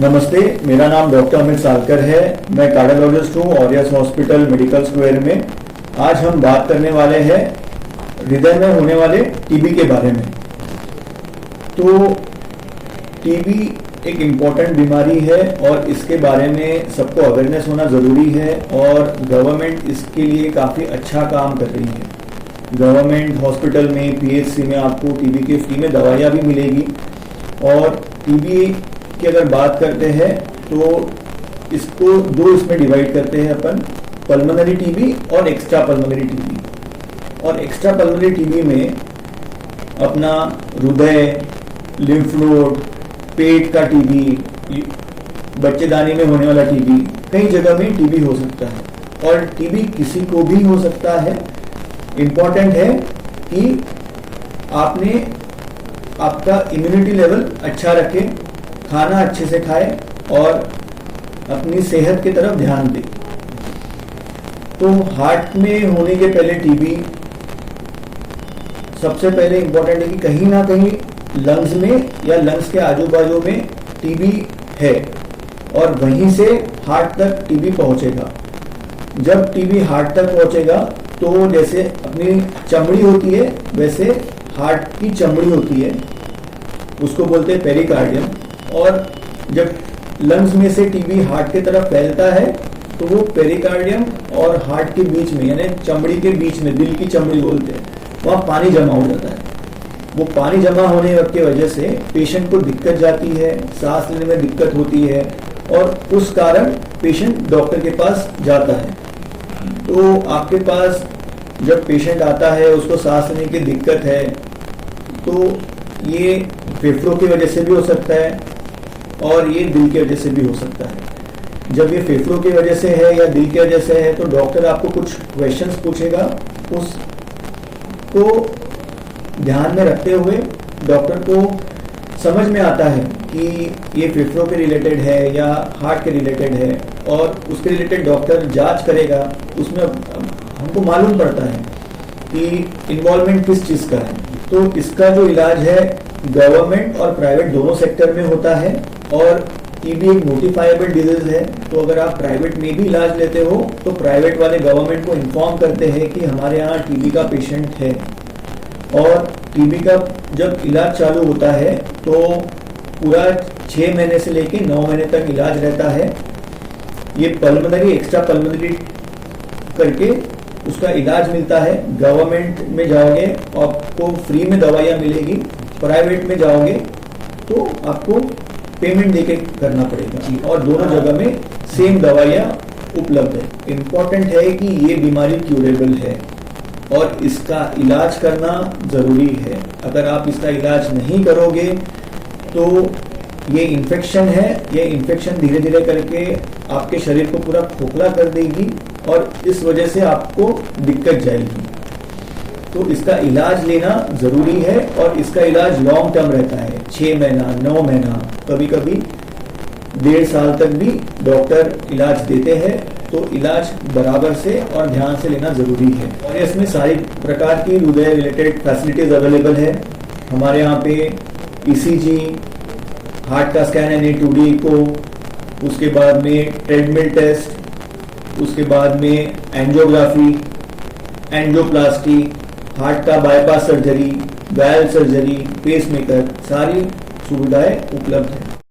नमस्ते, मेरा नाम डॉक्टर अमित सालकर है। मैं कार्डियोलॉजिस्ट हूँ ऑरियस हॉस्पिटल मेडिकल स्क्वायर में। आज हम बात करने वाले हैं हृदय में होने वाले टीबी के बारे में। तो टीबी एक इम्पॉर्टेंट बीमारी है और इसके बारे में सबको अवेयरनेस होना ज़रूरी है और गवर्नमेंट इसके लिए काफ़ी अच्छा काम कर रही है। गवर्नमेंट हॉस्पिटल में पीएचसी में आपको टीबी के फ्री में दवाइयाँ भी मिलेगी। और टीबी की अगर बात करते हैं तो इसको दो इसमें डिवाइड करते हैं अपन, पल्मोनरी टीबी और एक्स्ट्रा पल्मोनरी टीबी। और एक्स्ट्रा पल्मोनरी टीबी में अपना हृदय, लिम्फ नोड, पेट का टीबी, बच्चेदानी में होने वाला टीबी, कई जगह में टीबी हो सकता है और टीबी किसी को भी हो सकता है। इम्पॉर्टेंट है कि आपने आपका इम्यूनिटी लेवल अच्छा रखें, खाना अच्छे से खाएं और अपनी सेहत की तरफ ध्यान दें। तो हार्ट में होने के पहले टीबी सबसे पहले इम्पोर्टेंट है कि कहीं ना कहीं लंग्स में या लंग्स के आजू बाजू में टीबी है और वहीं से हार्ट तक टीबी पहुंचेगा। जब टीबी हार्ट तक पहुंचेगा तो जैसे अपनी चमड़ी होती है वैसे हार्ट की चमड़ी होती है, उसको बोलते हैं पेरिकार्डियम। और जब लंग्स में से टीबी हार्ट की तरफ फैलता है तो वो पेरिकार्डियम और हार्ट के बीच में यानी चमड़ी के बीच में, दिल की चमड़ी बोलते हैं, वहाँ पानी जमा हो जाता है। वो पानी जमा होने की वजह से पेशेंट को दिक्कत जाती है, सांस लेने में दिक्कत होती है और उस कारण पेशेंट डॉक्टर के पास जाता है। तो आपके पास जब पेशेंट आता है, उसको सांस लेने की दिक्कत है, तो ये फेफड़ों की वजह से भी हो सकता है और ये दिल की वजह से भी हो सकता है। जब ये फेफड़ों की वजह से है या दिल की वजह से है तो डॉक्टर आपको कुछ क्वेश्चंस पूछेगा, उसको ध्यान में रखते हुए डॉक्टर को समझ में आता है कि ये फेफड़ों के रिलेटेड है या हार्ट के रिलेटेड है और उसके रिलेटेड डॉक्टर जांच करेगा। उसमें हमको मालूम पड़ता है कि इन्वॉल्वमेंट किस चीज़ का है। तो इसका जो इलाज है गवर्नमेंट और प्राइवेट दोनों सेक्टर में होता है और टीबी एक नोटिफाइबल डिजीज है। तो अगर आप प्राइवेट में भी इलाज लेते हो तो प्राइवेट वाले गवर्नमेंट को इन्फॉर्म करते हैं कि हमारे यहाँ टीबी का पेशेंट है। और टीबी का जब इलाज चालू होता है तो पूरा 6 महीने से लेकर 9 महीने तक इलाज रहता है। ये पल्मोनरी, एक्स्ट्रा पल्मोनरी करके उसका इलाज मिलता है। गवर्नमेंट में जाओगे आपको फ्री में दवाइयाँ मिलेगी, प्राइवेट में जाओगे तो आपको पेमेंट देके करना पड़ेगा और दोनों जगह में सेम दवाइयाँ उपलब्ध है। इम्पॉर्टेंट है कि ये बीमारी क्यूरेबल है और इसका इलाज करना ज़रूरी है। अगर आप इसका इलाज नहीं करोगे तो ये इन्फेक्शन है, ये इन्फेक्शन धीरे धीरे करके आपके शरीर को पूरा खोखला कर देगी और इस वजह से आपको दिक्कत जाएगी। तो इसका इलाज लेना ज़रूरी है और इसका इलाज लॉन्ग टर्म रहता है, 6 महीना, 9 महीना, कभी कभी 1.5 साल तक भी डॉक्टर इलाज देते हैं। तो इलाज बराबर से और ध्यान से लेना ज़रूरी है। और इसमें सारी प्रकार की हृदय रिलेटेड फैसिलिटीज़ अवेलेबल है। हमारे यहाँ पे ईसीजी, हार्ट का स्कैन यानी 2D को, उसके बाद में ट्रेडमिल टेस्ट, उसके बाद में एंजियोग्राफी, एंजियोप्लास्टी, हार्ट का bypass surgery, valve surgery, pacemaker, सारी सुविधाएं उपलब्ध हैं।